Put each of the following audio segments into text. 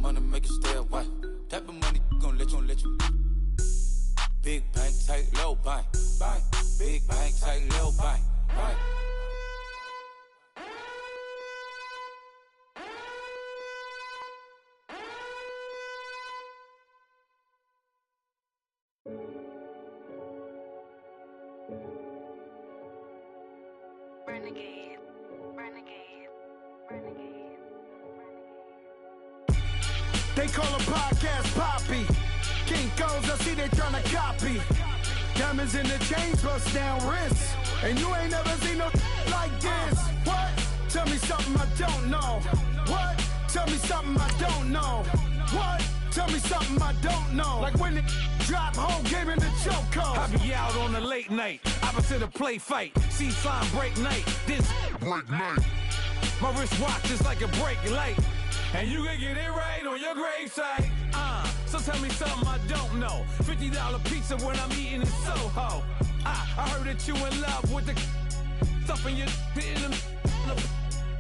money make you stay away. Type of money gon' let you. Big bank, tight, low bank. Big bank, tight, low bank. They call a podcast Poppy. King goes, I see they tryna copy. Diamonds in the chains, bust down wrists. And you ain't never seen no like this. What? Tell me something I don't know. What? Tell me something I don't know. What? Tell me something I don't know. Like when it drop home, gave in the chokehold. I be out on a late night, opposite a play fight. See sign break night, this break night. My wristwatch is like a brake light. And you can get it right on your gravesite. So tell me something I don't know. $50 pizza when I'm eating in Soho. I heard that you in love with the stuff in your in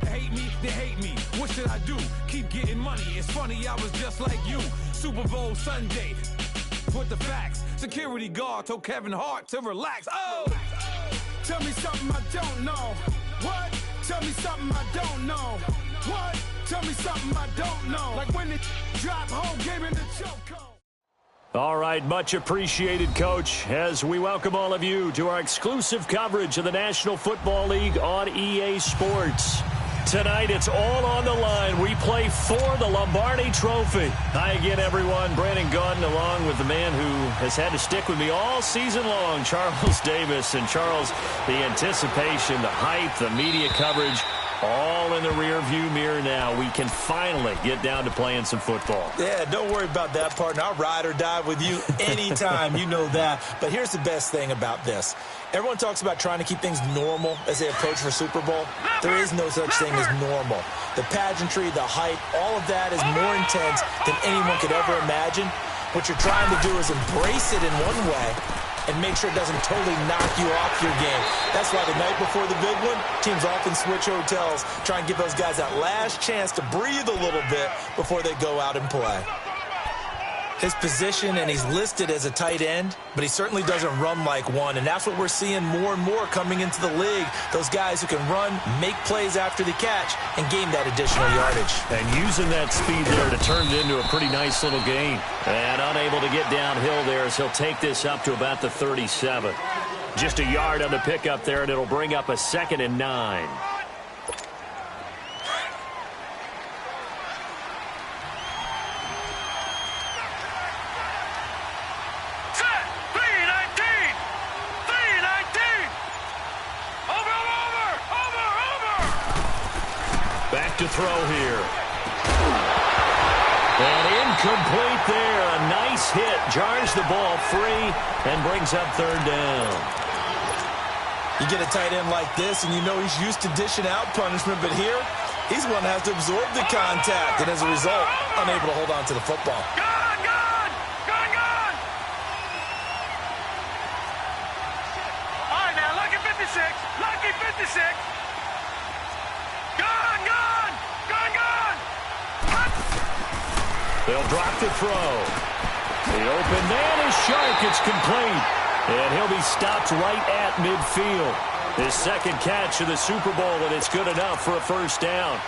hate me, they hate me. What should I do? Keep getting money. It's funny, I was just like you. Super Bowl Sunday. With the facts. Security guard told Kevin Hart to relax. Oh! Tell me something I don't know. What? Tell me something I don't know. What? Tell me something I don't know. Like when it drop home, gave in the chokehold. All right, much appreciated, Coach, as we welcome all of you to our exclusive coverage of the National Football League on EA Sports. Tonight, it's all on the line. We play for the Lombardi Trophy. Hi again, everyone. Brandon Gaudin, along with the man who has had to stick with me all season long, Charles Davis. And Charles, the anticipation, the hype, the media coverage, all in the rearview mirror now. We can finally get down to playing some football. Yeah, don't worry about that, partner. I'll ride or die with you anytime. You know that. But here's the best thing about this. Everyone talks about trying to keep things normal as they approach for Super Bowl. There is no such thing as normal. The pageantry, the hype, all of that is more intense than anyone could ever imagine. What you're trying to do is embrace it in one way and make sure it doesn't totally knock you off your game. That's why the night before the big one, teams often switch hotels, try and give those guys that last chance to breathe a little bit before they go out and play. His position, and he's listed as a tight end, but he certainly doesn't run like one, and that's what we're seeing more and more coming into the league. Those guys who can run, make plays after the catch, and gain that additional yardage. And using that speed there to turn it into a pretty nice little gain. And unable to get downhill there as he'll take this up to about the 37. Just a yard on the pickup there, and it'll bring up a 2nd and 9. To throw here. And incomplete there. A nice hit. Jars the ball free and brings up 3rd down. You get a tight end like this, and you know he's used to dishing out punishment, but here, he's one that has to absorb the contact, and as a result, unable to hold on to the football. Gone! All right, now, lucky 56. Lucky 56. They'll drop the throw. The open man is Shark. It's complete. And he'll be stopped right at midfield. His 2nd catch of the Super Bowl, and it's good enough for a 1st down.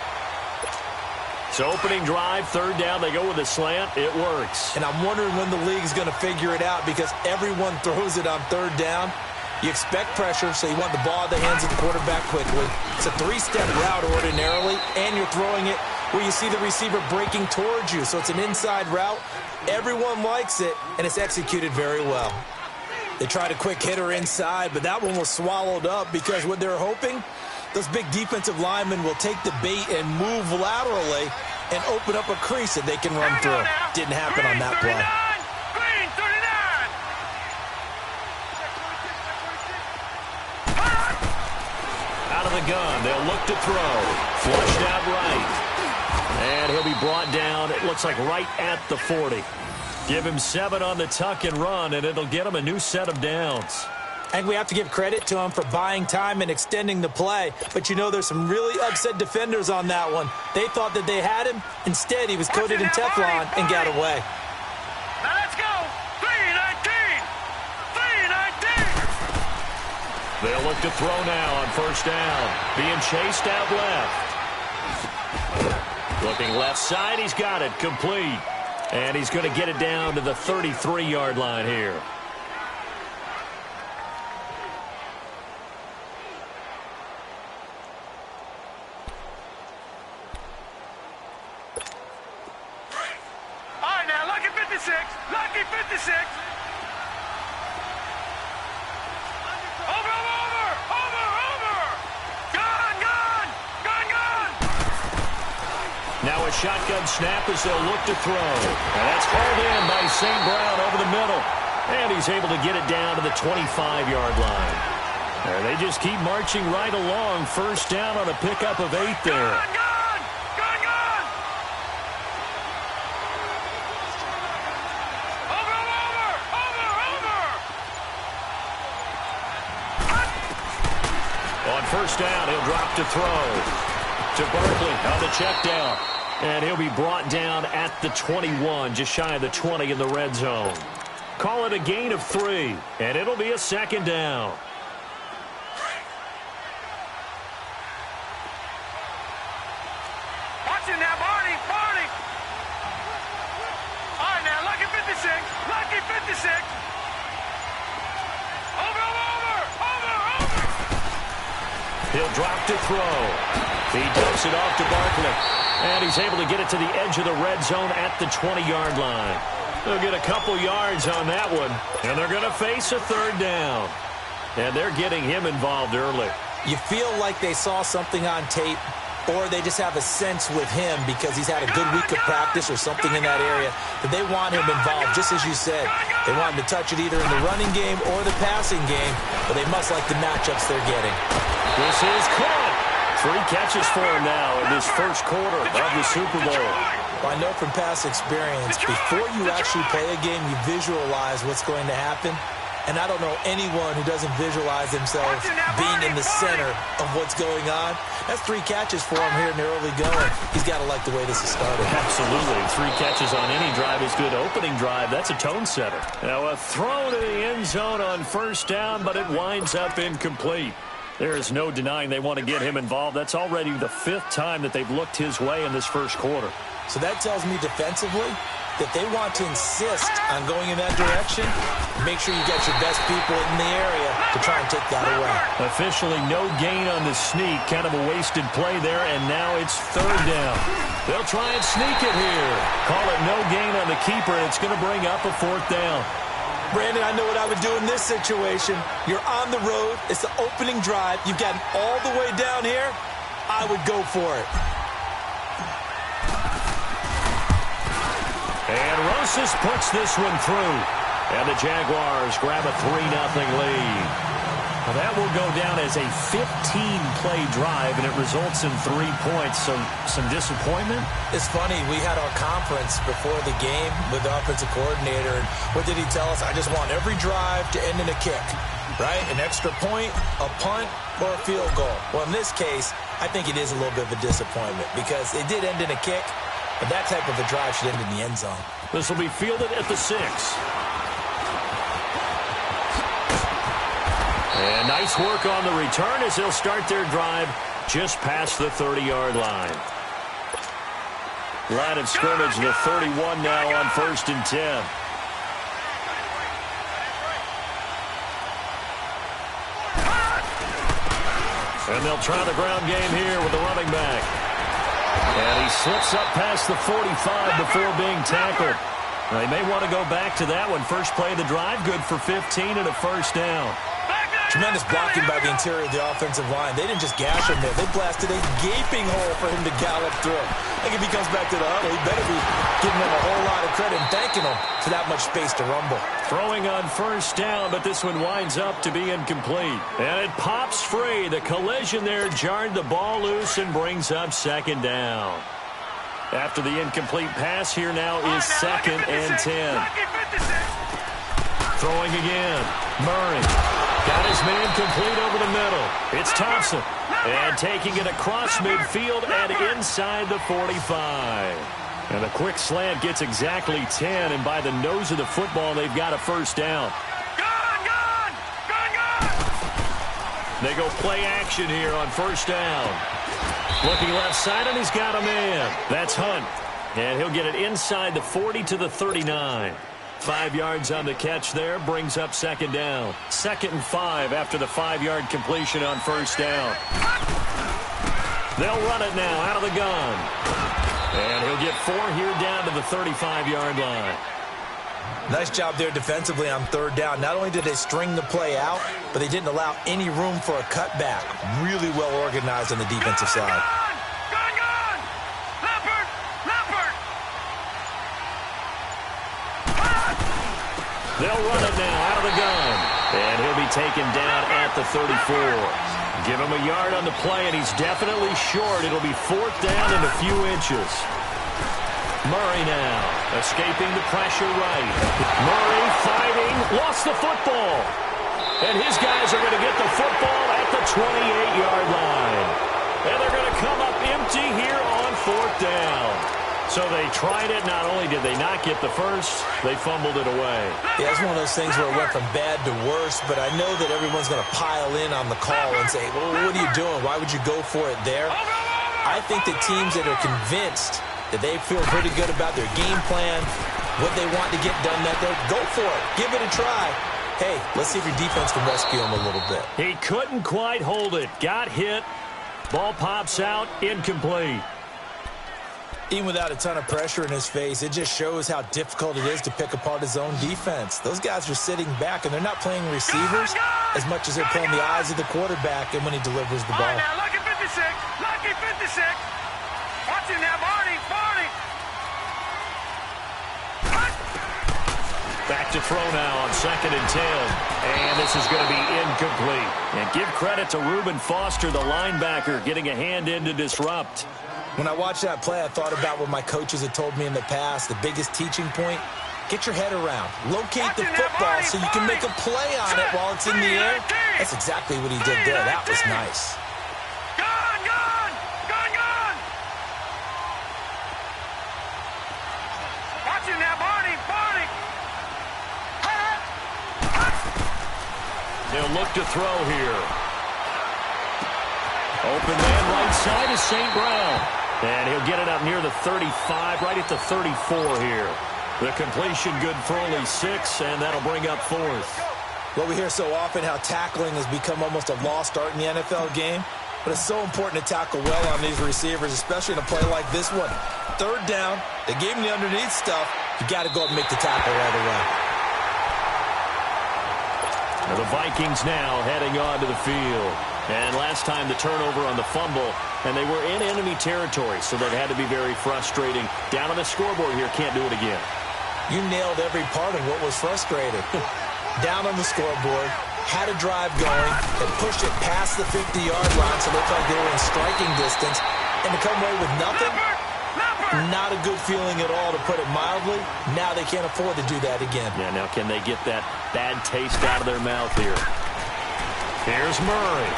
So opening drive, 3rd down. They go with a slant. It works. And I'm wondering when the league's going to figure it out because everyone throws it on 3rd down. You expect pressure, so you want the ball in the hands of the quarterback quickly. It's a 3-step route ordinarily, and you're throwing it where you see the receiver breaking towards you. So it's an inside route. Everyone likes it, and it's executed very well. They tried a quick hitter inside, but that one was swallowed up because what they're hoping, those big defensive linemen will take the bait and move laterally and open up a crease that they can run through. Didn't happen on that play. Out of the gun, they'll look to throw. Flushed out right. And he'll be brought down, it looks like right at the 40. Give him 7 on the tuck and run, and it'll get him a new set of downs. I think we have to give credit to him for buying time and extending the play. But, you know, there's some really upset defenders on that one. They thought that they had him. Instead, he was coated in Teflon and got away. Now let's go. 3-19. 3-19. They'll look to throw now on first down. Being chased out left. Looking left side. He's got it. Complete. And he's going to get it down to the 33-yard line here. Lucky 56. Over. Gone. Now a shotgun snap as they'll look to throw. And that's hauled in by St. Brown over the middle. And he's able to get it down to the 25-yard line. And they just keep marching right along. First down on a pickup of 8 there. First down, he'll drop to throw. To Barkley on the check down. And he'll be brought down at the 21, just shy of the 20 in the red zone. Call it a gain of 3, and it'll be a second down. Watching now, Barney. All right, now, lucky 56. He'll drop to throw. He dumps it off to Barkley. And he's able to get it to the edge of the red zone at the 20-yard line. They'll get a couple yards on that one. And they're going to face a third down. And they're getting him involved early. You feel like they saw something on tape, or they just have a sense with him because he's had a good week of practice or something in that area that they want him involved, just as you said. They want him to touch it either in the running game or the passing game, but they must like the matchups they're getting. This is caught. 3 catches for him now in this first quarter of the Super Bowl. Well, I know from past experience, before you actually play a game, you visualize what's going to happen. And I don't know anyone who doesn't visualize themselves being in the center of what's going on. That's 3 catches for him here in the early going. He's got to like the way this has started. Absolutely. 3 catches on any drive is good. Opening drive, that's a tone setter. Now a throw to the end zone on first down, but it winds up incomplete. There is no denying they want to get him involved. That's already the 5th time that they've looked his way in this first quarter. So that tells me defensively that they want to insist on going in that direction. Make sure you get your best people in the area to try and take that away. Officially no gain on the sneak. Kind of a wasted play there, and now it's third down. They'll try and sneak it here. Call it no gain on the keeper, and it's going to bring up a 4th down. Brandon, I know what I would do in this situation. You're on the road. It's the opening drive. You've gotten all the way down here. I would go for it. And Rosas puts this one through. And the Jaguars grab a 3-0 lead. Well, that will go down as a 15-play drive, and it results in 3 points. So some disappointment? It's funny. We had our conference before the game with the offensive coordinator. And what did he tell us? I just want every drive to end in a kick, right? An extra point, a punt, or a field goal. Well, in this case, I think it is a little bit of a disappointment because it did end in a kick, but that type of a drive should end in the end zone. This will be fielded at the 6. And nice work on the return as they'll start their drive just past the 30-yard line. Line of scrimmage, the 31 now on 1st and 10. And they'll try the ground game here with the running back. And he slips up past the 45 before being tackled. They may want to go back to that one. First play of the drive, good for 15 and a first down. Tremendous blocking by the interior of the offensive line. They didn't just gash him there. They blasted a gaping hole for him to gallop through. I think if he comes back to the huddle, he better be giving him a whole lot of credit and thanking him for that much space to rumble. Throwing on first down, but this one winds up to be incomplete. And it pops free. The collision there jarred the ball loose and brings up second down. After the incomplete pass, here now is 2nd and 10. Throwing again. Murray. Got his man complete over the middle. It's Thompson. And taking it across midfield and inside the 45. And a quick slant gets exactly 10. And by the nose of the football, they've got a first down. They go play action here on first down. Looking left side, and he's got a man. That's Hunt. And he'll get it inside the 40 to the 39. 5 yards on the catch there, brings up second down. 2nd and 5 after the 5-yard completion on first down. They'll run it now out of the gun. And he'll get 4 here down to the 35-yard line. Nice job there defensively on third down. Not only did they string the play out, but they didn't allow any room for a cutback. Really well organized on the defensive side. They'll run it now out of the gun. And he'll be taken down at the 34. Give him a yard on the play, and he's definitely short. It'll be 4th down and a few inches. Murray now, escaping the pressure right. Murray fighting, lost the football. And his guys are going to get the football at the 28-yard line. And they're going to come up empty here on 4th down. So they tried it. Not only did they not get the first, they fumbled it away. Yeah, it's one of those things where it went from bad to worse, but I know that everyone's going to pile in on the call and say, well, what are you doing? Why would you go for it there? I think the teams that are convinced that they feel pretty good about their game plan, what they want to get done that day, go for it. Give it a try. Hey, let's see if your defense can rescue them a little bit. He couldn't quite hold it. Got hit. Ball pops out. Incomplete. Even without a ton of pressure in his face, it just shows how difficult it is to pick apart his own defense. Those guys are sitting back, and they're not playing receivers as much as they're playing the eyes of the quarterback and when he delivers the ball. All right, now, lucky 56. Lucky 56. Watch it now, Barney. Barney. Back to throw now on 2nd and 10. And this is going to be incomplete. And give credit to Reuben Foster, the linebacker, getting a hand in to disrupt. When I watched that play, I thought about what my coaches had told me in the past. The biggest teaching point, get your head around. Locate the football so you can make a play on it while it's in the air. That's exactly what he did there. That was nice. Watch it now, Barney. Barney. They'll look to throw here. Open man right side is St. Brown. And he'll get it up near the 35, right at the 34 here. The completion good for only 6, and that'll bring up 4th. Well, we hear so often how tackling has become almost a lost art in the NFL game. But it's so important to tackle well on these receivers, especially in a play like this one. 3rd down, they gave him the underneath stuff. You got to go and make the tackle right away. Now the Vikings now heading onto the field. And last time the turnover on the fumble, and they were in enemy territory, so that had to be very frustrating. Down on the scoreboard here, can't do it again. You nailed every part of what was frustrating. Down on the scoreboard, had a drive going, and pushed it past the 50-yard line so it looked like they were in striking distance, and to come away with nothing, not a good feeling at all, to put it mildly. Now they can't afford to do that again. Yeah, now can they get that bad taste out of their mouth here? Here's Murray.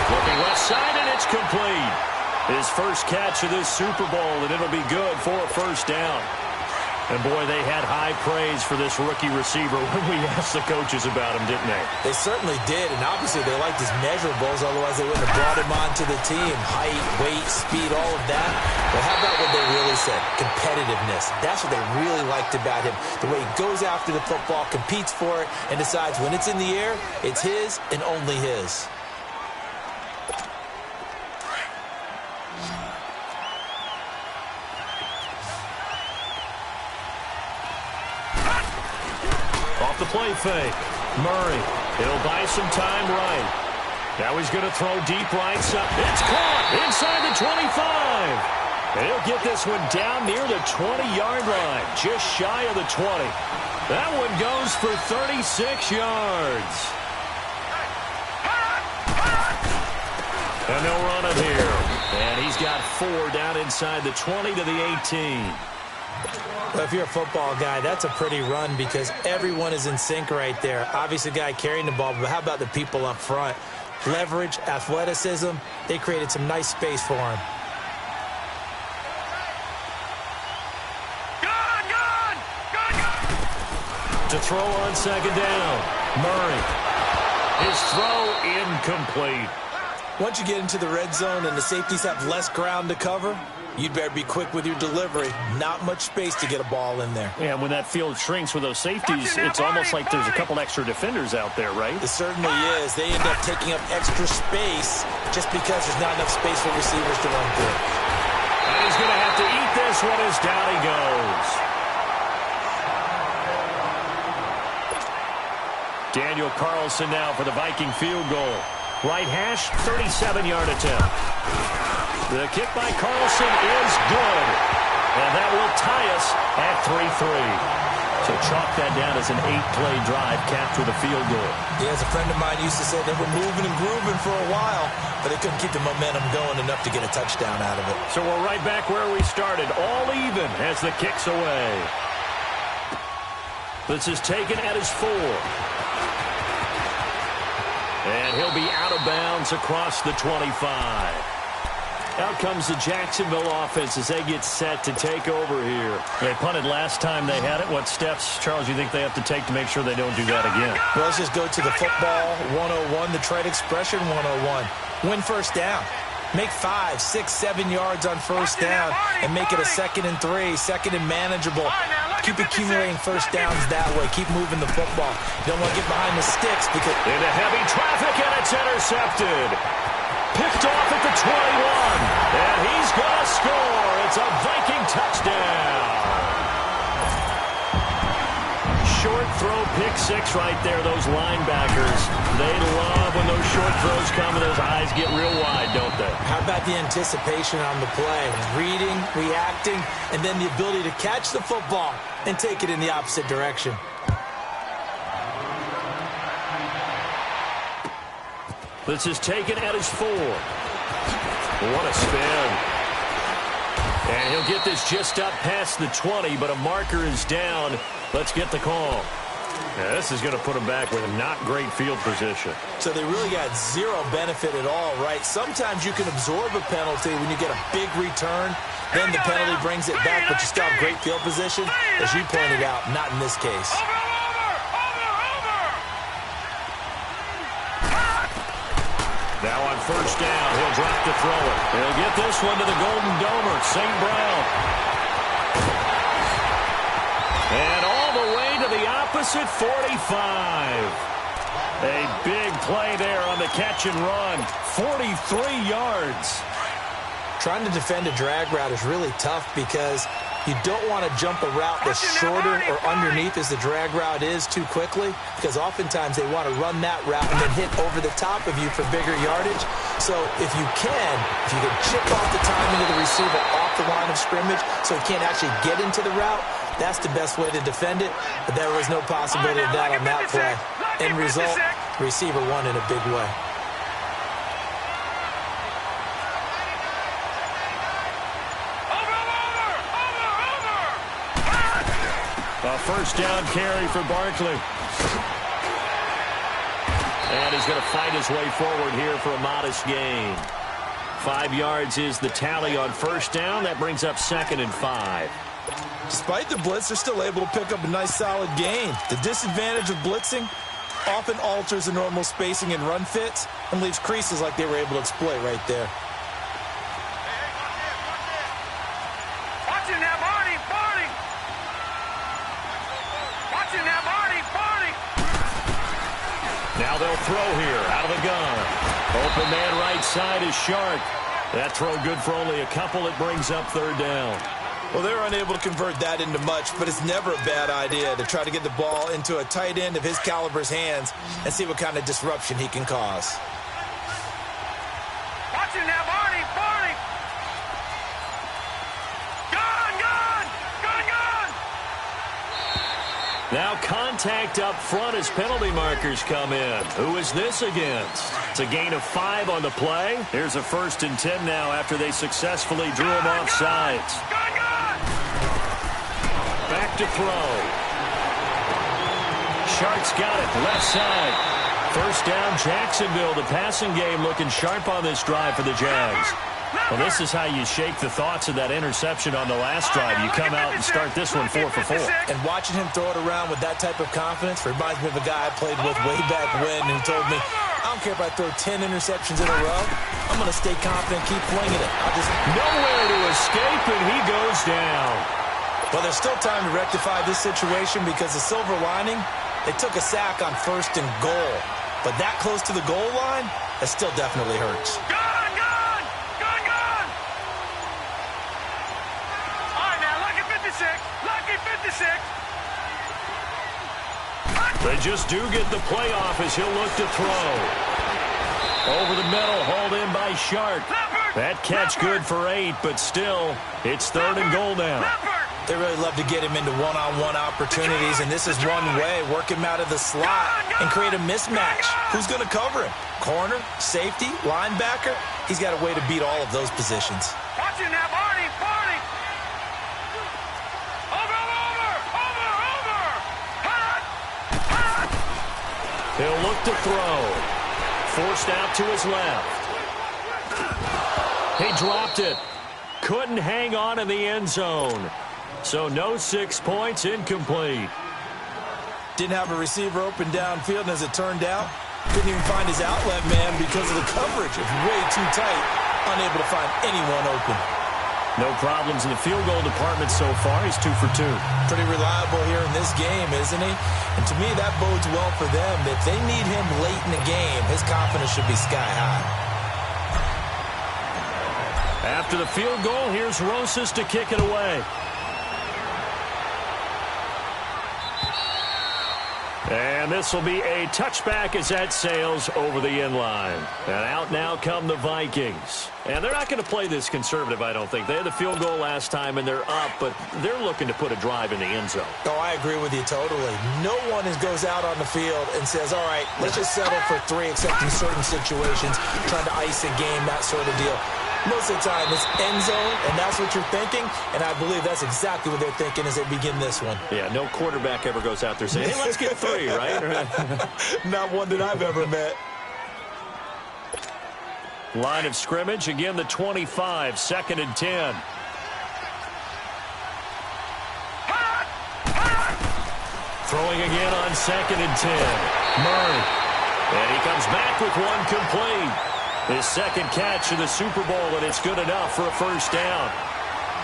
Looking left side, and it's complete. His first catch of this Super Bowl, and it'll be good for a first down. And, boy, they had high praise for this rookie receiver when we asked the coaches about him, didn't they? They certainly did, and obviously they liked his measurables, otherwise they wouldn't have brought him onto the team. Height, weight, speed, all of that. But how about what they really said? Competitiveness. That's what they really liked about him. The way he goes after the football, competes for it, and decides when it's in the air, it's his and only his. Off the play fake. Murray. He'll buy some time right. Now he's going to throw deep right side. It's caught inside the 25. And he'll get this one down near the 20-yard line. Just shy of the 20. That one goes for 36 yards. And they'll run it here. And he's got 4 down inside the 20 to the 18. Well, if you're a football guy, that's a pretty run because everyone is in sync right there. Obviously, the guy carrying the ball, but how about the people up front? Leverage, athleticism, they created some nice space for him. To throw on second down, Murray. His throw incomplete. Once you get into the red zone and the safeties have less ground to cover, you'd better be quick with your delivery. Not much space to get a ball in there. Yeah, when that field shrinks with those safeties, it's almost like there's a couple extra defenders out there, right? It certainly is. They end up taking up extra space just because there's not enough space for receivers to run through. And he's going to have to eat this one as down he goes. Daniel Carlson now for the Viking field goal. Right hash, 37-yard attempt. The kick by Carlson is good. And that will tie us at 3-3. So chalk that down as an 8-play drive capped with a field goal. Yeah, as a friend of mine used to say, they were moving and grooving for a while, but they couldn't keep the momentum going enough to get a touchdown out of it. So we're right back where we started, all even as the kick's away. This is taken at his 4. And he'll be out of bounds across the 25. Out comes the Jacksonville offense as they get set to take over here. They punted last time they had it. What steps, Charles, you think they have to take to make sure they don't do that again? Well, let's just go to the football 101, the trade expression 101. Win first down. Make 5, 6, 7 yards on first down and make it a 2nd and 3, 2nd and manageable. Keep accumulating first downs that way. Keep moving the football. You don't want to get behind the sticks because... Into heavy traffic, and it's intercepted. Picked off at the 21. And he's going to score. It's a Viking touchdown. Short throw, pick 6 right there. Those linebackers, they love when those short throws come and those eyes get real wide, don't they? How about the anticipation on the play? Reading, reacting, and then the ability to catch the football and take it in the opposite direction. This is taken at his 4. What a spin. And he'll get this just up past the 20, but a marker is down. Let's get the call. Yeah, this is going to put him back with a not great field position. So they really got zero benefit at all, right? Sometimes you can absorb a penalty when you get a big return. Then the penalty brings it back, but you still have great field position. As you pointed out, not in this case. Now on first down, he'll drop to throw it. He'll get this one to the Golden Domer, St. Brown. And all the way to the opposite 45. A big play there on the catch and run. 43 yards. Trying to defend a drag route is really tough because you don't want to jump a route that's shorter or underneath as the drag route is too quickly, because oftentimes they want to run that route and then hit over the top of you for bigger yardage. So if you can chip off the timing of the receiver off the line of scrimmage so he can't actually get into the route, that's the best way to defend it. But there was no possibility of that on that play. End result, receiver won in a big way. A first down carry for Barkley. And he's going to fight his way forward here for a modest gain. 5 yards is the tally on first down. That brings up 2nd and 5. Despite the blitz, they're still able to pick up a nice solid gain. The disadvantage of blitzing often alters the normal spacing and run fits and leaves creases like they were able to exploit right there. Watching that Barney. Watching that Barney. Now they'll throw here out of the gun. Open man right side is Shark. That throw good for only a couple. It brings up 3rd down. Well, they're unable to convert that into much, but it's never a bad idea to try to get the ball into a tight end of his caliber's hands and see what kind of disruption he can cause. Watching that Barney. Gone. Now contact up front as penalty markers come in. Who is this against? It's a gain of 5 on the play. Here's a 1st and 10 now after they successfully drew him off sides. to throw. Sharp's got it, left side. First down, Jacksonville. The passing game looking sharp on this drive for the Jags. Well, this is how you shake the thoughts of that interception on the last drive. You come out and start this one 4 for 4. And watching him throw it around with that type of confidence reminds me of a guy I played with way back when who told me, I don't care if I throw 10 interceptions in a row. I'm going to stay confident, keep flinging it. Nowhere to escape, and he goes down. Well, there's still time to rectify this situation because the silver lining, they took a sack on 1st and goal. But that close to the goal line, that still definitely hurts. Gun! All right, now, lucky 56. Lucky 56. They just do get the playoff as he'll look to throw. Over the middle, hauled in by Sharp. That catch good for 8, but still, it's 3rd and goal now. They really love to get him into one-on-one opportunities, and this is one way. Work him out of the slot and create a mismatch. Who's going to cover him? Corner, safety, linebacker? He's got a way to beat all of those positions. Watch it now, Barney! Over! He'll look to throw. Forced out to his left. He dropped it. Couldn't hang on in the end zone. So no 6 points, incomplete. Didn't have a receiver open downfield, and as it turned out, couldn't even find his outlet man because of the coverage. It was way too tight, unable to find anyone open. No problems in the field goal department so far. He's 2 for 2. Pretty reliable here in this game, isn't he? And to me, that bodes well for them. If they need him late in the game, his confidence should be sky high. After the field goal, here's Rosas to kick it away. And this will be a touchback as that sails over the inline. And out now come the Vikings. And they're not going to play this conservative, I don't think. They had the field goal last time, and they're up, but they're looking to put a drive in the end zone. Oh, I agree with you totally. No one goes out on the field and says, all right, let's just settle for 3, except in certain situations, trying to ice a game, that sort of deal. Most of the time, it's end zone, and that's what you're thinking, and I believe that's exactly what they're thinking as they begin this one. Yeah, no quarterback ever goes out there saying, hey, let's get 3, right? Not one that I've ever met. Line of scrimmage, again the 25, 2nd and 10. Throwing again on 2nd and 10. Murray. And he comes back with one complete. His 2nd catch in the Super Bowl, and it's good enough for a first down.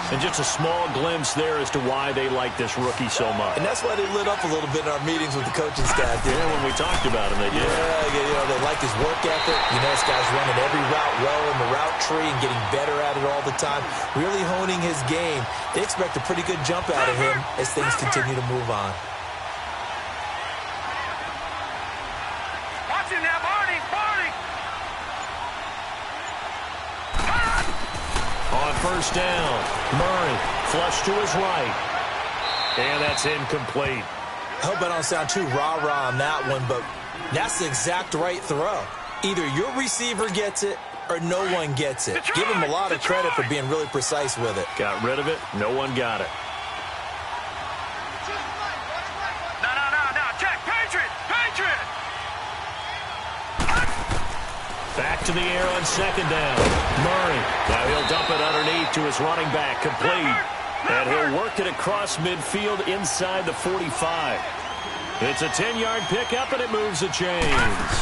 And just a small glimpse there as to why they like this rookie so much. And that's why they lit up a little bit in our meetings with the coaching staff. Yeah, when we talked about him, they did. Yeah, they like his work ethic. This guy's running every route well in the route tree and getting better at it all the time. Really honing his game. They expect a pretty good jump out of him as things continue to move on. Watch it now, Barney! On first down, Murray flush to his right. And that's incomplete. I hope I don't sound too rah-rah on that one, but that's the exact right throw. Either your receiver gets it or no one gets it. Give him a lot of credit for being really precise with it. Got rid of it. No one got it. No. Check. Patriot! Back to the air on 2nd down. Murray. Now he'll dump it underneath to his running back. Complete. And he'll work it across midfield inside the 45. It's a 10-yard pickup, and it moves the chains.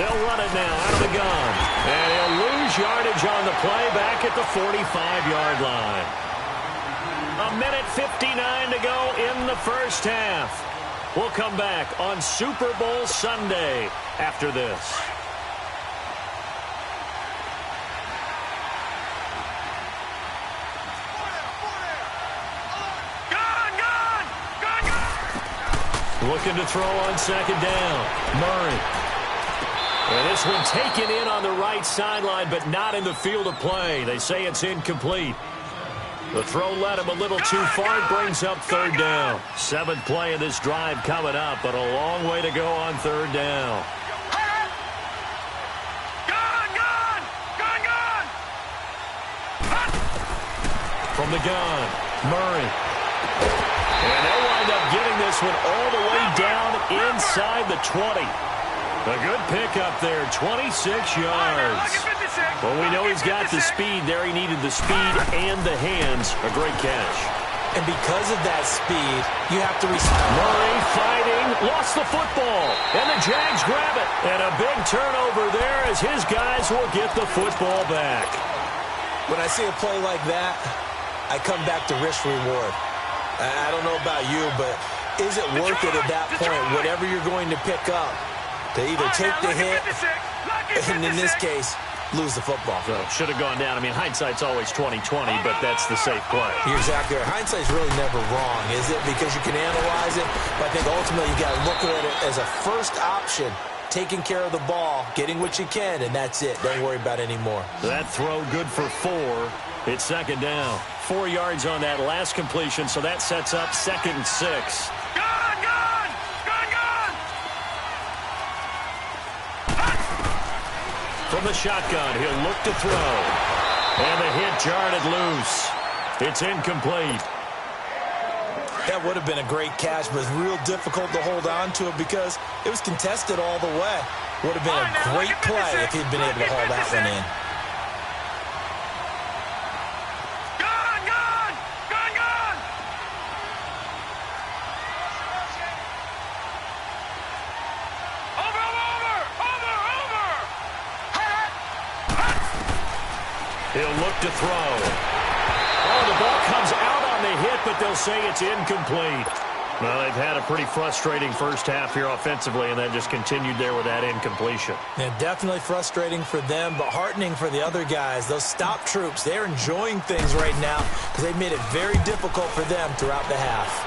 They'll run it now out of the gun. And he'll lose yardage on the play back at the 45-yard line. 1:59 to go in the first half. We'll come back on Super Bowl Sunday after this. Looking to throw on 2nd down. Murray. And this one taken in on the right sideline, but not in the field of play. They say it's incomplete. The throw led him a little too far. It brings up 3rd down. 7th play of this drive coming up, but a long way to go on 3rd down. From the gun, Murray. And this one all the way down inside the 20. A good pickup there, 26 yards. Well, we know he's got the speed there. He needed the speed and the hands. A great catch. And because of that speed, you have to respond. Murray fighting, lost the football, and the Jags grab it. And a big turnover there as his guys will get the football back. When I see a play like that, I come back to risk-reward. I don't know about you, but is it worth it at that point, whatever you're going to pick up, to either take the hit, and in this case, lose the football? So should have gone down. I mean, hindsight's always 20/20, but that's the safe play. You're exactly right. Hindsight's really never wrong, is it? Because you can analyze it, but I think ultimately you got to look at it as a first option, taking care of the ball, getting what you can, and that's it. Don't worry about it anymore. That throw good for 4. It's second down. 4 yards on that last completion, so that sets up 2nd and 6. From the shotgun, he'll look to throw. And the hit jarred it loose. It's incomplete. That would have been a great catch, but it's real difficult to hold on to it because it was contested all the way. Would have been a great play if he'd been able to haul that one in. He'll look to throw. Oh, the ball comes out on the hit, but they'll say it's incomplete. Well, they've had a pretty frustrating first half here offensively, and then just continued there with that incompletion. Yeah, definitely frustrating for them, but heartening for the other guys. Those stop troops, they're enjoying things right now because they've made it very difficult for them throughout the half.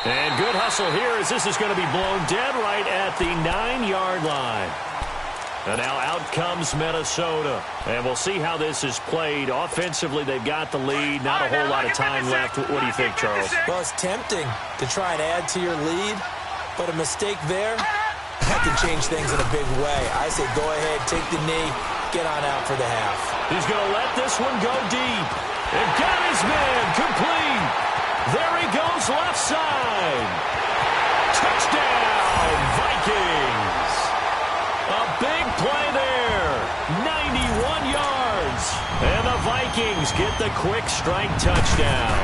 And good hustle here as this is going to be blown dead right at the 9-yard line. And now out comes Minnesota. And we'll see how this is played. Offensively, they've got the lead. Not a whole lot of time left. What do you think, Charles? Well, it's tempting to try and add to your lead, but a mistake there, that can change things in a big way. I say go ahead, take the knee, get on out for the half. He's going to let this one go deep. And got his man complete. There he goes left side. Touchdown, Vikings. A big play there. 91 yards. And the Vikings get the quick strike touchdown.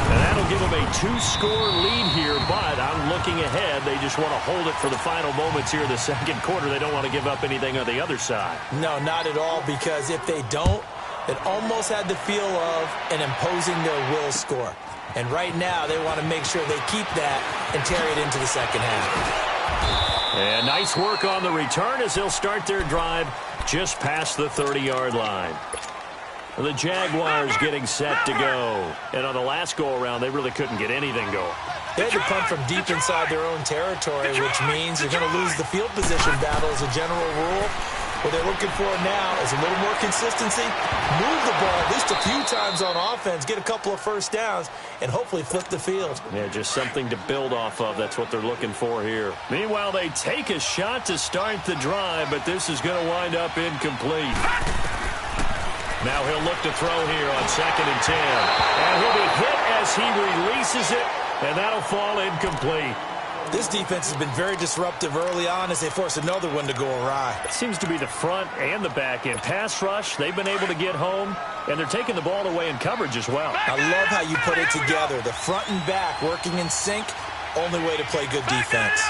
And that'll give them a 2-score lead here, but I'm looking ahead. They just want to hold it for the final moments here in the second quarter. They don't want to give up anything on the other side. No, not at all, because if they don't, it almost had the feel of an imposing their will score. And right now, they want to make sure they keep that and carry it into the second half. And nice work on the return as they'll start their drive just past the 30-yard line. The Jaguars getting set to go. And on the last go-around, they really couldn't get anything going. They had to punt from deep inside their own territory, which means you're going to lose the field position battle as a general rule. What they're looking for now is a little more consistency, move the ball at least a few times on offense, get a couple of first downs, and hopefully flip the field. Yeah, just something to build off of. That's what they're looking for here. Meanwhile, they take a shot to start the drive, but this is going to wind up incomplete. Now he'll look to throw here on 2nd and 10. And he'll be hit as he releases it, and that'll fall incomplete. This defense has been very disruptive early on as they force another one to go awry. It seems to be the front and the back end. Pass rush, they've been able to get home, and they're taking the ball away in coverage as well. I love how you put it together. The front and back working in sync, only way to play good defense.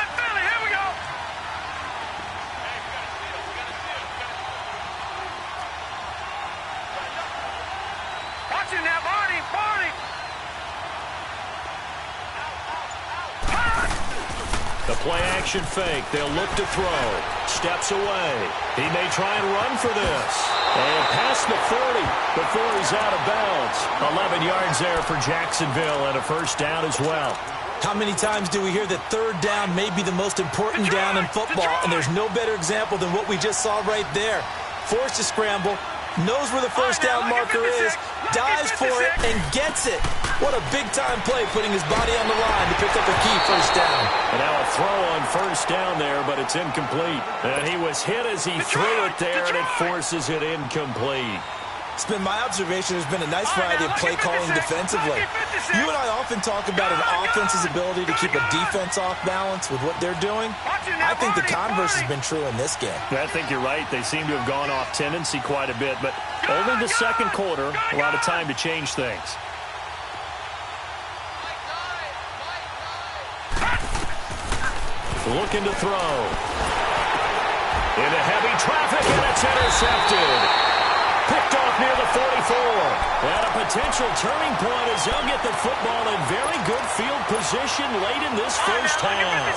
The play-action fake. They'll look to throw. Steps away. He may try and run for this. And past the 40 before he's out of bounds. 11 yards there for Jacksonville and a first down as well. How many times do we hear that third down may be the most important down in football, and there's no better example than what we just saw right there. Forced to scramble, knows where the first down marker is, dives for it, and gets it. What a big-time play, putting his body on the line to pick up a key first down. And now a throw on first down there, but it's incomplete. And he was hit as he threw it there, and it forces it incomplete. It's been my observation there's been a nice variety of play calling defensively. You and I often talk about an offense's ability to keep a defense off balance with what they're doing. I think the converse has been true in this game. I think you're right. They seem to have gone off tendency quite a bit, but only the second quarter, a lot of time to change things. Looking to throw. Into heavy traffic, and it's intercepted. Picked off near the 44. And a potential turning point as they'll get the football in very good field position late in this first half.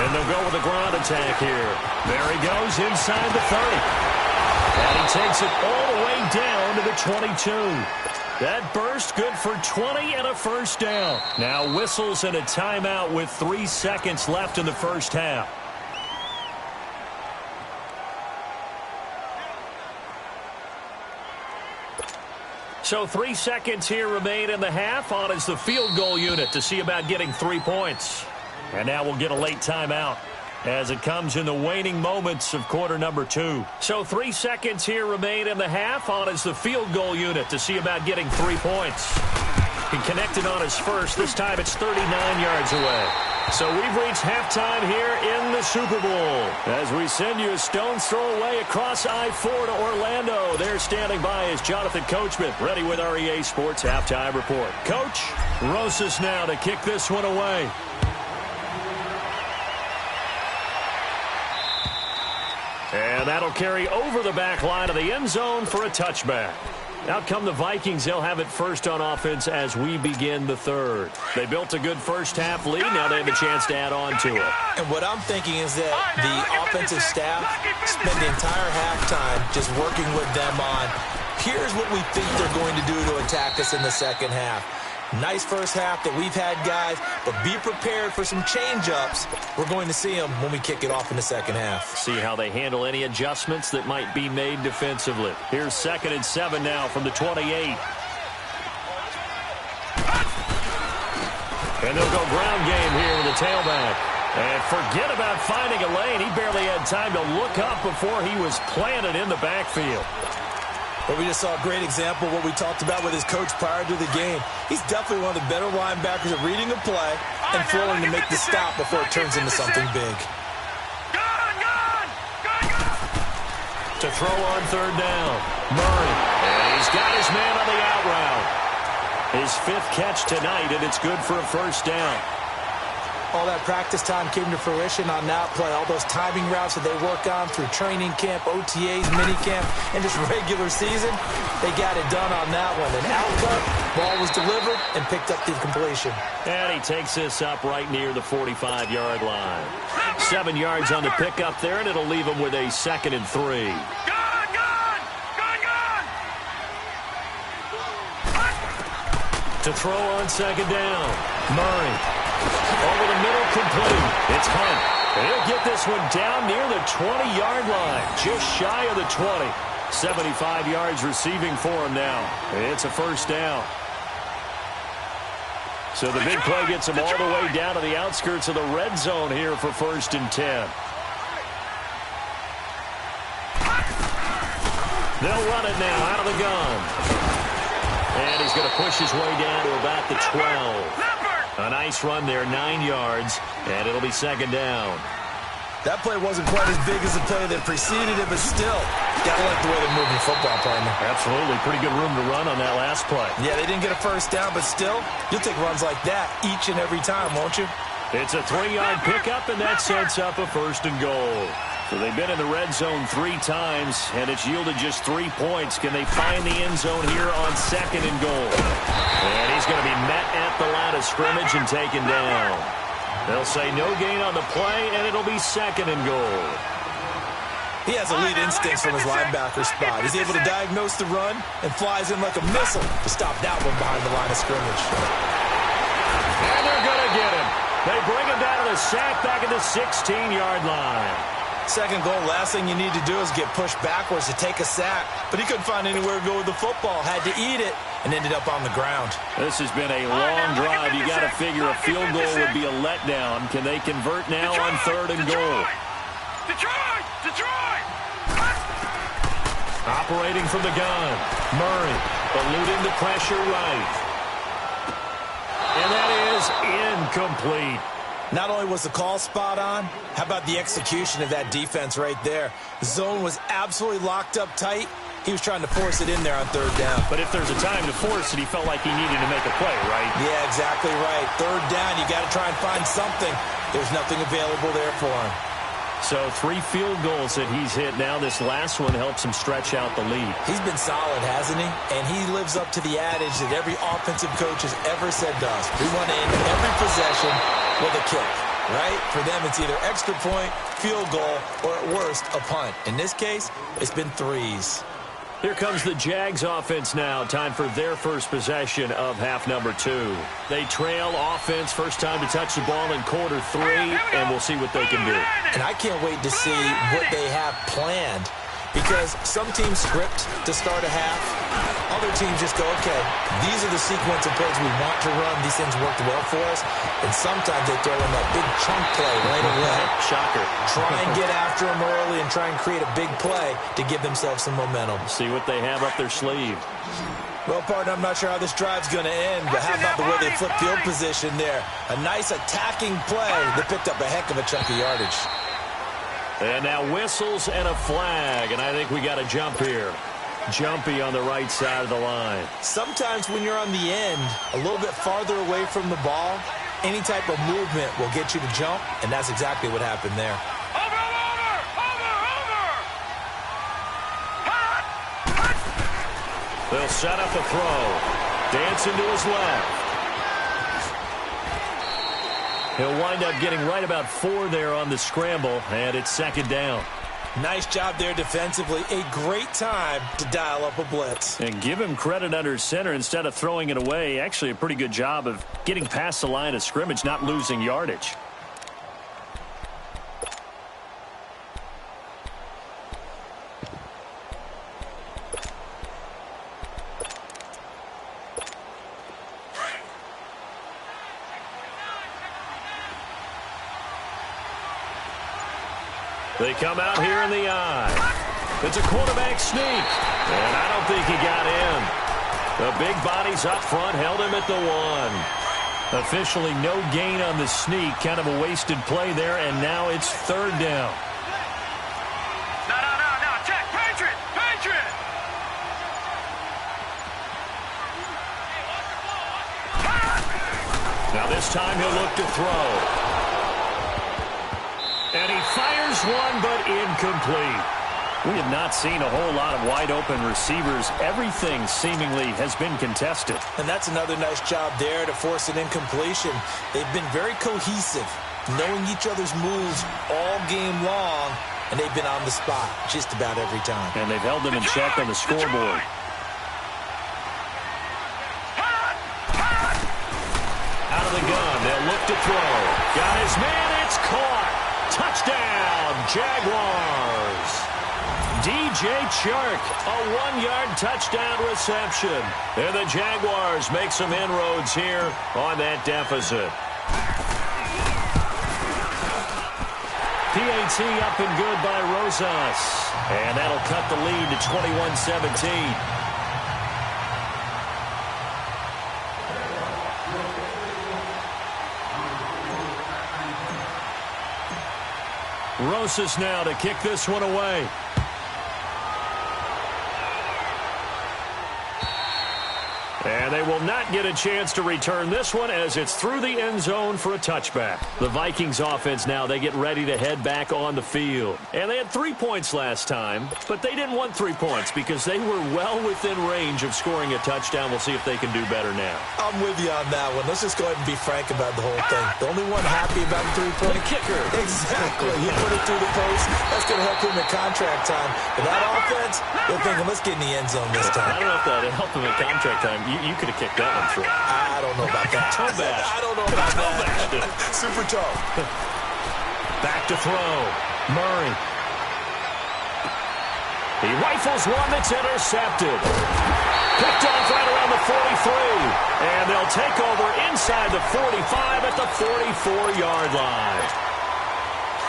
And they'll go with a ground attack here. There he goes inside the 30. And he takes it all the way down to the 22. That burst good for 20 and a first down. Now whistles and a timeout with 3 seconds left in the first half. So 3 seconds here remain in the half. On is the field goal unit to see about getting 3 points. And now we'll get a late timeout as it comes in the waning moments of quarter number 2. So 3 seconds here remain in the half. On is the field goal unit to see about getting 3 points. He connected on his first. This time it's 39 yards away. So we've reached halftime here in the Super Bowl. As we send you a stone's throw away across I-4 to Orlando. There standing by is Jonathan Coachman, ready with our EA Sports Halftime Report. Coach, Rosas now to kick this one away. And that'll carry over the back line of the end zone for a touchback. Out come the Vikings. They'll have it first on offense as we begin the third. They built a good first half lead. Now they have a chance to add on to it. And what I'm thinking is that the offensive staff spend the entire halftime just working with them on, here's what we think they're going to do to attack us in the second half. Nice first half that we've had, guys, but be prepared for some change-ups. We're going to see them when we kick it off in the second half. See how they handle any adjustments that might be made defensively. Here's 2nd and 7 now from the 28. And they'll go ground game here with the tailback. And forget about finding a lane. He barely had time to look up before he was planted in the backfield. But we just saw a great example of what we talked about with his coach prior to the game. He's definitely one of the better linebackers at reading a play and flowing to make the stop before it turns into something big. To throw on 3rd down, Murray. And he's got his man on the out route. His 5th catch tonight, and it's good for a first down. All that practice time came to fruition on that play. All those timing routes that they work on through training camp, OTAs, minicamp, and just regular season, they got it done on that one. An outcut, ball was delivered, and picked up the completion. And he takes this up right near the 45-yard line. 7 yards on the pickup there, and it'll leave him with a 2nd and 3. To throw on 2nd down, Murray. Over the middle, complete. It's Hunt. And he'll get this one down near the 20-yard line, just shy of the 20. 75 yards receiving for him now. It's a first down. So the big play gets him all the way down to the outskirts of the red zone here for 1st and 10. They'll run it now out of the gun. And he's going to push his way down to about the 12. A nice run there, 9 yards, and it'll be 2nd down. That play wasn't quite as big as the play that preceded it, but still, gotta like the way they're moving football, partner. Absolutely. Pretty good room to run on that last play. Yeah, they didn't get a first down, but still, you'll take runs like that each and every time, won't you? It's a 3-yard pickup, and that sets up a 1st and goal. So they've been in the red zone 3 times, and it's yielded just 3 points. Can they find the end zone here on 2nd and goal? And he's going to be met at the line of scrimmage and taken down. They'll say no gain on the play, and it'll be 2nd and goal. He has elite instincts from his linebacker spot. He's able to diagnose the run and flies in like a missile to stop that one behind the line of scrimmage. And they're going to get him. They bring him down to the sack back at the 16-yard line. Second goal, last thing you need to do is get pushed backwards to take a sack. But he couldn't find anywhere to go with the football. Had to eat it and ended up on the ground. This has been a long drive. You got to figure a field goal would be a letdown. Can they convert now on 3rd and goal? Detroit! Operating from the gun. Murray eluding the pressure right. And that is incomplete. Not only was the call spot on, how about the execution of that defense right there? The zone was absolutely locked up tight. He was trying to force it in there on 3rd down. But if there's a time to force it, he felt like he needed to make a play, right? Yeah, exactly right. 3rd down, you got to try and find something. There's nothing available there for him. So 3 field goals that he's hit now. This last one helps him stretch out the lead. He's been solid, hasn't he? And he lives up to the adage that every offensive coach has ever said to us. We want to end every possession with a kick, right? For them, it's either extra point, field goal, or at worst, a punt. In this case, it's been 3s. Here comes the Jags offense now. Time for their first possession of half number 2. They trail offense, first time to touch the ball in quarter 3, and we'll see what they can do. And I can't wait to see what they have planned, because some teams script to start a half. Other teams just go, okay, these are the sequence of plays we want to run. These things worked well for us. And sometimes they throw in that big chunk play right away. Shocker. Try and get after them early and try and create a big play to give themselves some momentum. See what they have up their sleeve. Well, partner, I'm not sure how this drive's going to end, but how about the way they flip field position there? A nice attacking play that picked up a heck of a chunk of yardage. And now whistles and a flag, and I think we got a jump here. Jumpy on the right side of the line. Sometimes when you're on the end, a little bit farther away from the ball, any type of movement will get you to jump, and that's exactly what happened there. They'll set up a throw. Dancing to his left. He'll wind up getting right about 4 there on the scramble, and it's 2nd down. Nice job there defensively. A great time to dial up a blitz. And give him credit under center instead of throwing it away. Actually a pretty good job of getting past the line of scrimmage, not losing yardage. They come out here in the eye. It's a quarterback sneak, and I don't think he got in. The big bodies up front held him at the 1. Officially no gain on the sneak, kind of a wasted play there, and now it's 3rd down. No, check, Patriot! Now this time he'll look to throw. And he fires one, but incomplete. We have not seen a whole lot of wide-open receivers. Everything seemingly has been contested. And that's another nice job there to force an incompletion. They've been very cohesive, knowing each other's moves all game long, and they've been on the spot just about every time. And they've held them in check on the scoreboard. Out of the gun, they'll look to throw. Got his man, it's caught. Touchdown, Jaguars. DJ Chark, a 1-yard touchdown reception. And the Jaguars make some inroads here on that deficit. PAT up and good by Rosas. And that'll cut the lead to 21-17. Rosas now to kick this one away. And they will not get a chance to return this one as it's through the end zone for a touchback. The Vikings offense now, they get ready to head back on the field. And they had 3 points last time, but they didn't want 3 points because they were well within range of scoring a touchdown. We'll see if they can do better now. I'm with you on that one. Let's just go ahead and be frank about the whole thing. The only one happy about the 3-point kicker. Exactly. You put it through the post. That's going to help him at contract time. But that offense, they're thinking, let's get in the end zone this time. I don't know if that helped him at contract time. You could have kicked that one through. I don't know about that. Toe bash. I don't know about that. Super tough. Back to throw. Murray He rifles one that's intercepted. Picked off right around the 43. And they'll take over inside the 45 at the 44-yard line.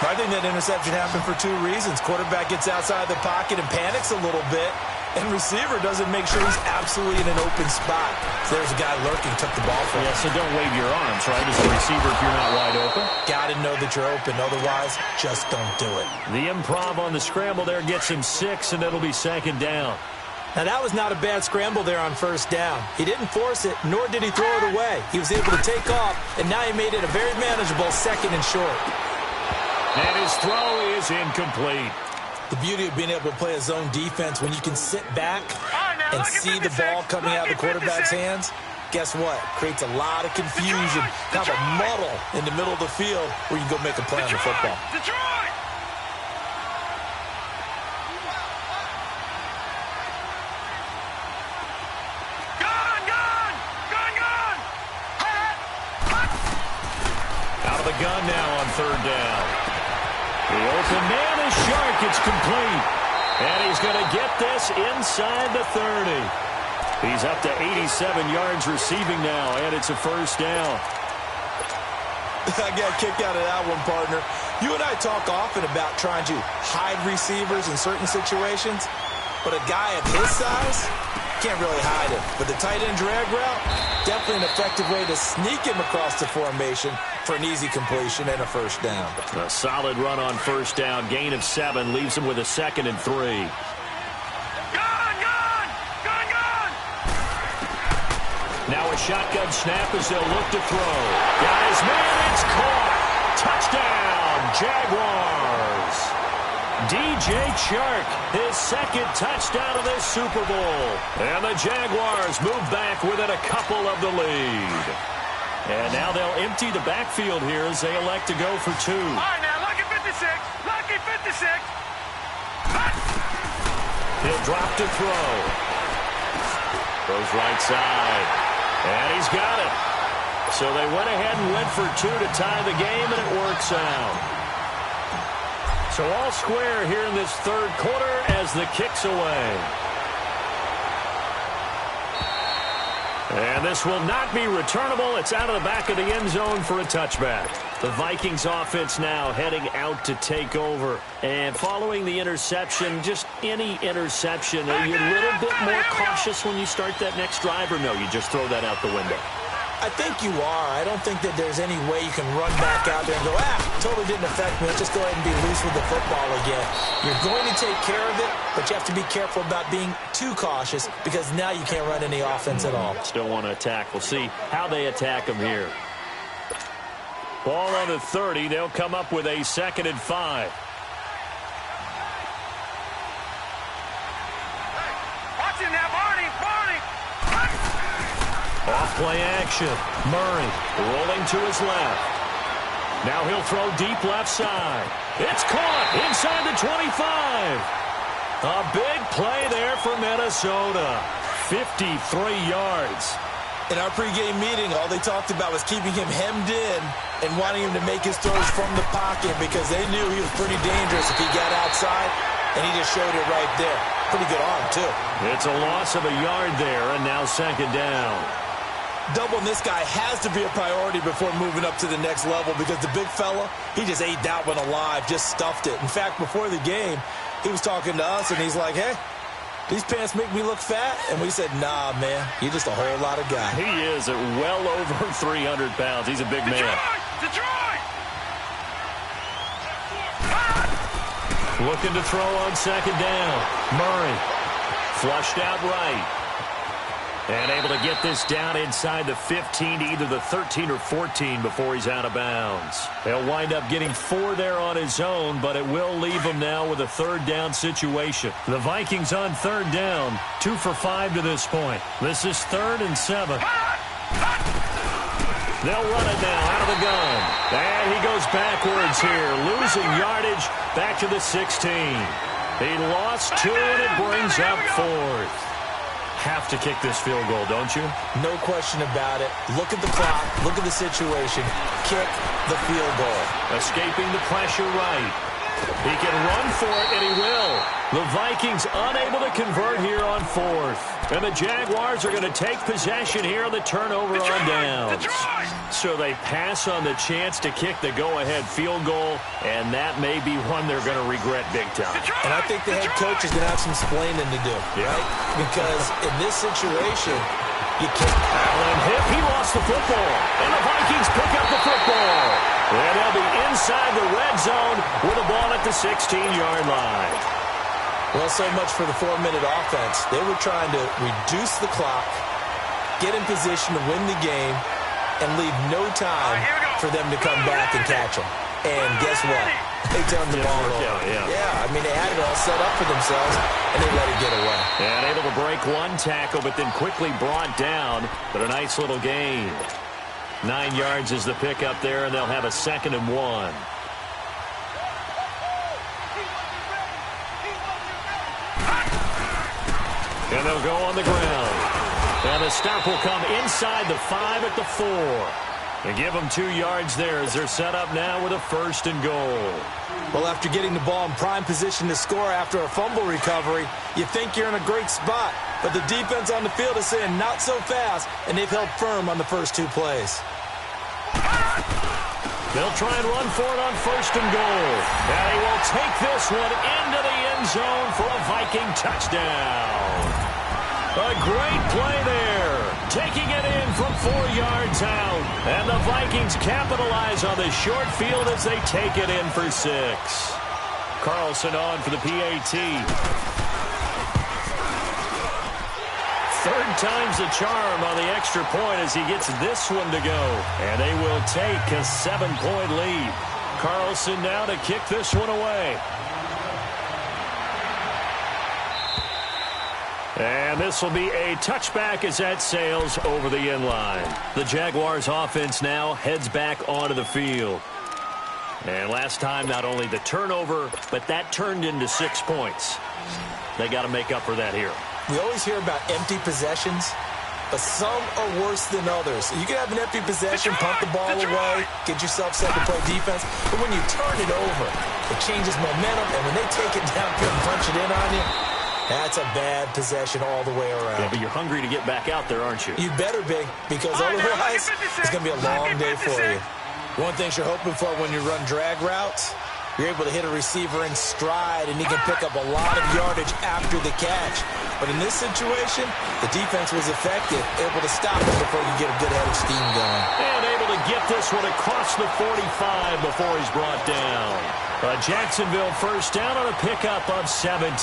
I think that interception happened for two reasons. Quarterback gets outside the pocket and panics a little bit, and receiver doesn't make sure he's absolutely in an open spot. So there's a guy lurking, took the ball from him. Yeah, so don't wave your arms, right, as a receiver if you're not wide open. Got to know that you're open. Otherwise, just don't do it. The improv on the scramble there gets him 6, and it'll be second down. Now, that was not a bad scramble there on first down. He didn't force it, nor did he throw it away. He was able to take off, and now he made it a very manageable second and short. And his throw is incomplete. The beauty of being able to play a zone defense when you can sit back and see the ball coming out of the quarterback's hands, guess what? Creates a lot of confusion, kind of a muddle in the middle of the field where you can go make a play on the football. Detroit! Out of the gun now on third down. The open man is Shark. It's complete. And he's going to get this inside the 30. He's up to 87 yards receiving now, and it's a first down. I got a kick out of that one, partner. You and I talk often about trying to hide receivers in certain situations, but a guy of his size can't really hide it. But the tight end drag route, definitely an effective way to sneak him across the formation for an easy completion and a first down. A solid run on first down. Gain of 7 leaves him with a 2nd and 3. Now a shotgun snap as they'll look to throw. Got his man, it's caught. Touchdown, Jaguars. DJ Chark, his 2nd touchdown of this Super Bowl. And the Jaguars move back within a couple of the lead. And now they'll empty the backfield here as they elect to go for 2. All right, now, lucky 56. Lucky 56. He'll drop to throw. Goes right side. And he's got it. So they went ahead and went for 2 to tie the game, and it works out. So all square here in this third quarter as the kick's away. And this will not be returnable. It's out of the back of the end zone for a touchback. The Vikings offense now heading out to take over. And following the interception, just any interception, are you a little bit more cautious when you start that next drive, or no, you just throw that out the window? I think you are. I don't think that there's any way you can run back out there and go, totally didn't affect me. Let's just go ahead and be loose with the football again. You're going to take care of it, but you have to be careful about being too cautious because now you can't run any offense at all. Still want to attack. We'll see how they attack them here. Ball on the 30. They'll come up with a 2nd and 5. Watch it now, Barney. Off play action. Murray rolling to his left. Now he'll throw deep left side. It's caught inside the 25. A big play there for Minnesota. 53 yards. In our pregame meeting, all they talked about was keeping him hemmed in and wanting him to make his throws from the pocket because they knew he was pretty dangerous if he got outside, and he just showed it right there. Pretty good arm, too. It's a loss of a yard there, and now 2nd down. Doubling this guy has to be a priority before moving up to the next level because the big fella, he just ate that one alive, just stuffed it. In fact, before the game, he was talking to us, and he's like, hey, these pants make me look fat? And we said, nah, man, you're just a whole lot of guy. He is at well over 300 pounds. He's a big man. Detroit! Looking to throw on 2nd down. Murray flushed out right. And able to get this down inside the 15 to either the 13 or 14 before he's out of bounds. They'll wind up getting 4 there on his own, but it will leave him now with a 3rd down situation. The Vikings on 3rd down, 2 for 5 to this point. This is 3rd and 7. They'll run it now out of the gun. And he goes backwards here, losing yardage back to the 16. He lost 2, and it brings up 4th. Have to kick this field goal, don't you? No question about it. Look at the clock. Look at the situation. Kick the field goal. Escaping the pressure right. He can run for it, and he will. The Vikings unable to convert here on fourth. And the Jaguars are going to take possession here on the turnover on downs. So they pass on the chance to kick the go-ahead field goal, and that may be one they're going to regret big time. And I think the head coach is going to have some explaining to do, right? Because in this situation, you can't. Allen hit. He lost the football. And the Vikings pick up the football. And they'll be inside the red zone with the ball at the 16-yard line. Well, so much for the 4-minute offense. They were trying to reduce the clock, get in position to win the game, and leave no time for them to come back and catch them. And guess what? They turned the ball over. Yeah, I mean, they had it all set up for themselves, and they let it get away. And able to break one tackle, but then quickly brought down. But a nice little gain. 9 yards is the pickup there, and they'll have a 2nd and 1. And they'll go on the ground. And the stop will come inside the 5 at the 4. And give them 2 yards there as they're set up now with a 1st and goal. Well, after getting the ball in prime position to score after a fumble recovery, you think you're in a great spot. But the defense on the field is saying not so fast, and they've held firm on the first 2 plays. They'll try and run for it on 1st and goal. And he will take this one into the end zone for a Viking touchdown. A great play there. Taking it in from 4 yards out. And the Vikings capitalize on the short field as they take it in for 6. Carlson on for the PAT. 3rd time's the charm on the extra point as he gets this one to go. And they will take a 7-point lead. Carlson now to kick this one away. And this will be a touchback as that sails over the end line. The Jaguars offense now heads back onto the field. And last time, not only the turnover, but that turned into 6 points. They got to make up for that here. We always hear about empty possessions, but some are worse than others. You can have an empty possession, pump the ball away, get yourself set to play defense, but when you turn it over, it changes momentum, and when they take it down and punch it in on you, that's a bad possession all the way around. Yeah, but you're hungry to get back out there, aren't you? You better be, because otherwise it's going to be a long day for you. One thing you're hoping for when you run drag routes, you're able to hit a receiver in stride, and he can pick up a lot of yardage after the catch. But in this situation, the defense was effective, able to stop him before you get a good head of steam going. And able to get this one across the 45 before he's brought down. A Jacksonville 1st down on a pickup of 17.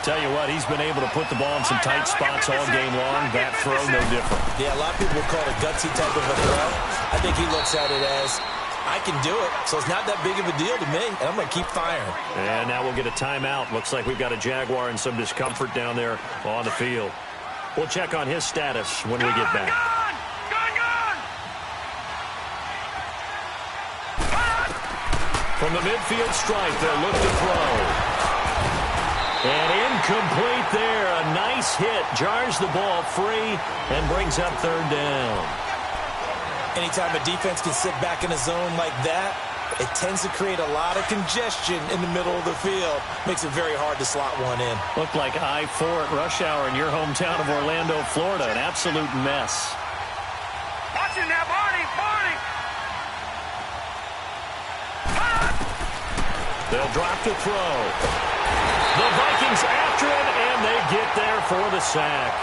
Tell you what, he's been able to put the ball in some tight spots all game long. That throw, no different. Yeah, a lot of people call it a gutsy type of a throw. I think he looks at it as, I can do it, so it's not that big of a deal to me, and I'm going to keep firing. And now we'll get a timeout. Looks like we've got a Jaguar in some discomfort down there on the field. We'll check on his status when we get back. From the midfield stripe, they'll look to throw. And incomplete there. A nice hit. Jars the ball free and brings up 3rd down. Anytime a defense can sit back in a zone like that, it tends to create a lot of congestion in the middle of the field. Makes it very hard to slot one in. Looked like I-4 at rush hour in your hometown of Orlando, Florida. An absolute mess. Watch it now, Barney! They'll drop to throw. The Vikings after him, and they get there for the sack.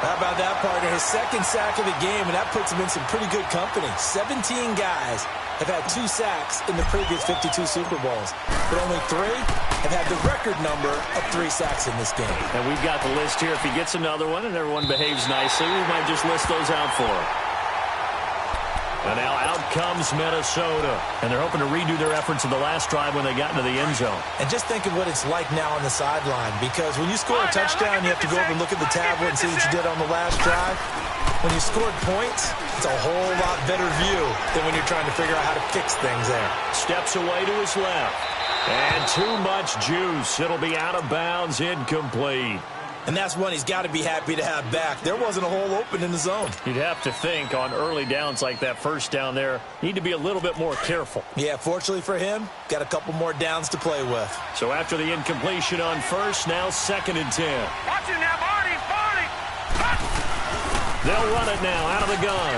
How about that, partner? His 2nd sack of the game, and that puts him in some pretty good company. 17 guys have had 2 sacks in the previous 52 Super Bowls, but only 3 have had the record number of 3 sacks in this game. And we've got the list here. If he gets another one and everyone behaves nicely, we might just list those out for him. And now out comes Minnesota. And they're hoping to redo their efforts in the last drive when they got into the end zone. And just think of what it's like now on the sideline. Because when you score a touchdown, you have to go over and look at the tablet and see what you did on the last drive. When you scored points, it's a whole lot better view than when you're trying to figure out how to fix things there. Steps away to his left. And too much juice. It'll be out of bounds, incomplete. And that's one he's got to be happy to have back. There wasn't a hole open in the zone. You'd have to think on early downs like that first down there, need to be a little bit more careful. Yeah, fortunately for him, got a couple more downs to play with. So after the incompletion on first, now 2nd and 10. Watch it now, Barney! They'll run it now out of the gun.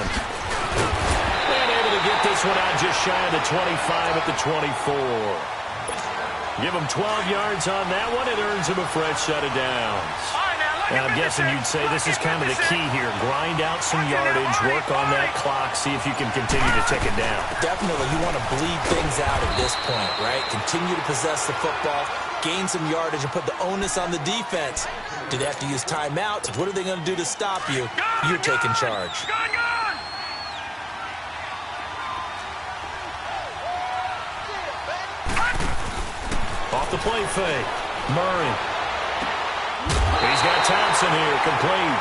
And able to get this one out just shy of the 25 at the 24. Give him 12 yards on that one. It earns him a fresh set of downs. Now, I'm guessing you'd say this is kind of the key here. Grind out some yardage, work on that clock, see if you can continue to tick it down. Definitely, you want to bleed things out at this point, right? Continue to possess the football, gain some yardage, and put the onus on the defense. Do they have to use timeouts? What are they going to do to stop you? You're taking charge. Off the play fake. Murray. He's got Thompson here, complete.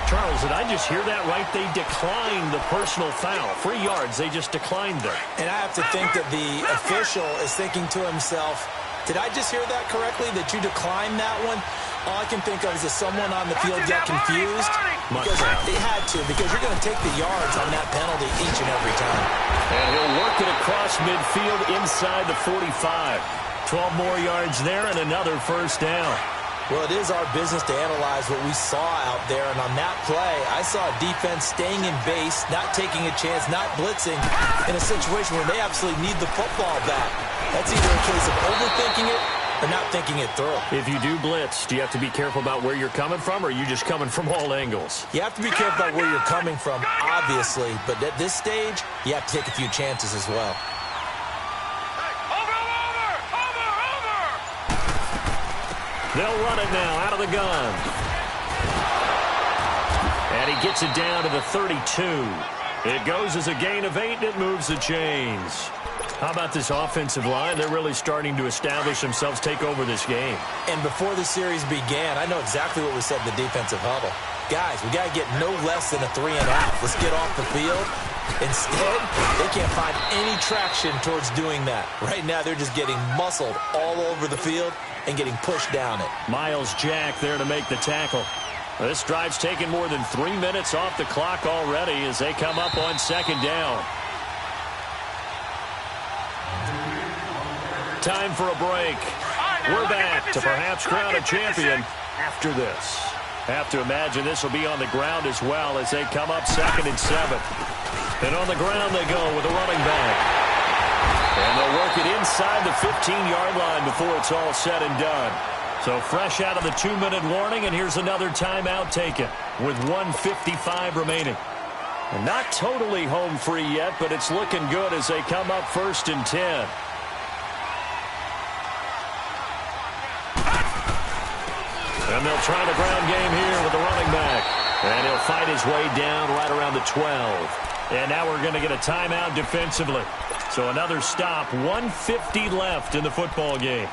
Charles, did I just hear that right? They declined the personal foul. 3 yards, they just declined it. And I have to think that the official is thinking to himself, did I just hear that correctly, that you declined that one? All I can think of is that someone on the field got confused. Because they had to, because you're going to take the yards on that penalty each and every time. And he'll work it across midfield inside the 45. 12 more yards there and another first down. Well, it is our business to analyze what we saw out there. And on that play, I saw a defense staying in base, not taking a chance, not blitzing in a situation where they absolutely need the football back. That's either a case of overthinking it or not thinking it through. If you do blitz, do you have to be careful about where you're coming from, or are you just coming from all angles? You have to be careful about where you're coming from, obviously. But at this stage, you have to take a few chances as well. They'll run it now out of the gun. And he gets it down to the 32. It goes as a gain of 8, and it moves the chains. How about this offensive line? They're really starting to establish themselves, take over this game. And before the series began, I know exactly what we said in the defensive huddle. Guys, we got to get no less than a 3 and out. Let's get off the field. Instead, they can't find any traction towards doing that. Right now, they're just getting muscled all over the field and getting pushed down it. Myles Jack there to make the tackle. This drive's taken more than 3 minutes off the clock already as they come up on 2nd down. Time for a break. We're back to perhaps crown a champion after this. Have to imagine this will be on the ground as well as they come up 2nd and 7. And on the ground they go with a running back. And they'll work it inside the 15-yard line before it's all said and done. So fresh out of the 2-minute warning, and here's another timeout taken with 1:55 remaining. And not totally home free yet, but it's looking good as they come up 1st and 10. And they'll try the ground game here with the running back. And he'll fight his way down right around the 12. And now we're going to get a timeout defensively. So another stop, 1:50 left in the football game.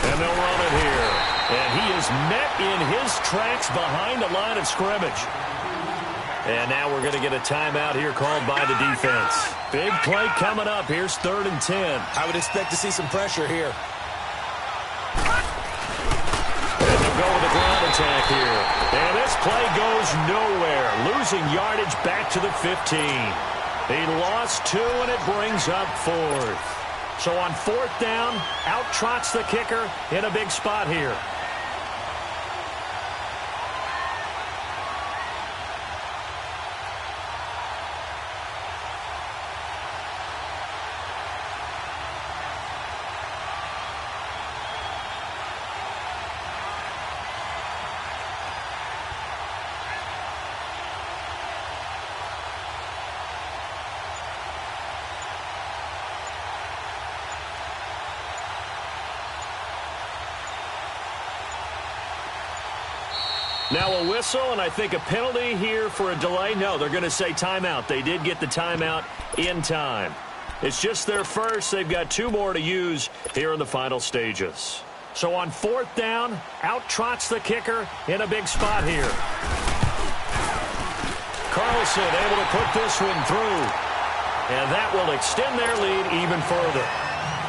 And they'll run it here. And he is met in his tracks behind the line of scrimmage. And now we're going to get a timeout here called by the defense. Big play coming up. Here's 3rd and 10. I would expect to see some pressure here. And they'll go with a ground attack here. And this play goes nowhere. Losing yardage back to the 15. He lost 2, and it brings up 4th. So on 4th down, out trots the kicker in a big spot here. Now a whistle, and I think a penalty here for a delay. No, they're going to say timeout. They did get the timeout in time. It's just their first. They've got 2 more to use here in the final stages. So on 4th down, out trots the kicker in a big spot here. Carlson able to put this one through. And that will extend their lead even further.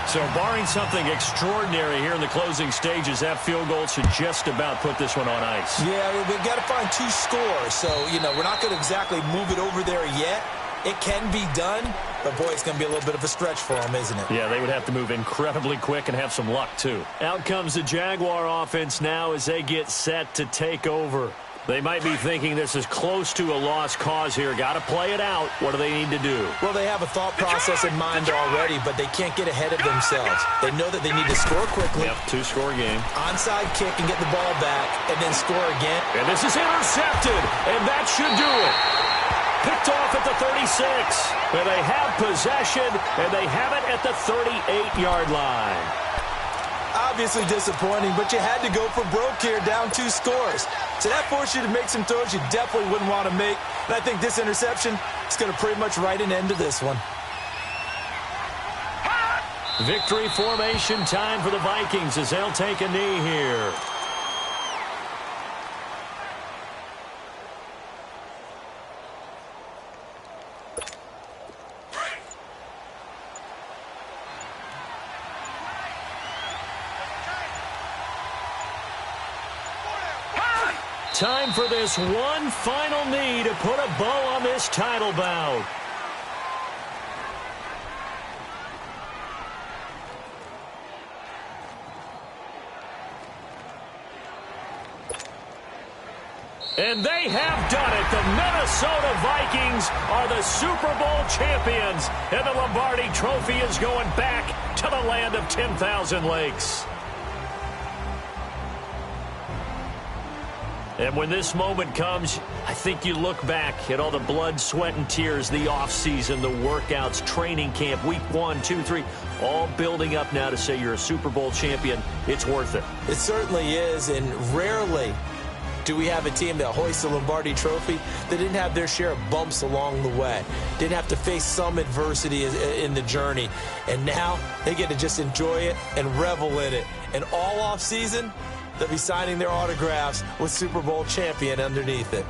So barring something extraordinary here in the closing stages, that field goal should just about put this one on ice. Yeah, we've got to find 2 scores. So, we're not going to exactly move it over there yet. It can be done, but, boy, it's going to be a little bit of a stretch for them, isn't it? Yeah, they would have to move incredibly quick and have some luck, too. Out comes the Jaguar offense now as they get set to take over. They might be thinking this is close to a lost cause here. Got to play it out. What do they need to do? Well, they have a thought process in mind already, but they can't get ahead of themselves. They know that they need to score quickly. Yep, 2-score game. Onside kick and get the ball back, and then score again. And this is intercepted, and that should do it. Picked off at the 36. And they have possession, and they have it at the 38-yard line. Obviously disappointing, but you had to go for broke here, down 2 scores. So that forced you to make some throws you definitely wouldn't want to make. And I think this interception is going to pretty much write an end to this one. Victory formation time for the Vikings as they'll take a knee here. Time for this one final knee to put a bow on this title bout. And they have done it. The Minnesota Vikings are the Super Bowl champions. And the Lombardi Trophy is going back to the land of 10,000 lakes. And when this moment comes, I think you look back at all the blood, sweat, and tears, the offseason, the workouts, training camp, week 1, 2, 3, all building up now to say you're a Super Bowl champion. It's worth it. It certainly is, and rarely do we have a team that hoists the Lombardi Trophy that didn't have their share of bumps along the way, didn't have to face some adversity in the journey, and now they get to just enjoy it and revel in it. And all offseason, they'll be signing their autographs with Super Bowl champion underneath it.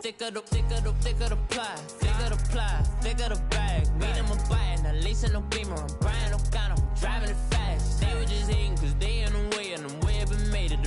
Thicker the ply, thicker the bag. Meet them a buying, the lace in no beamer. I'm Brian O'Connor, driving it fast. They were just hating cause they in the way, and I'm way up and made it.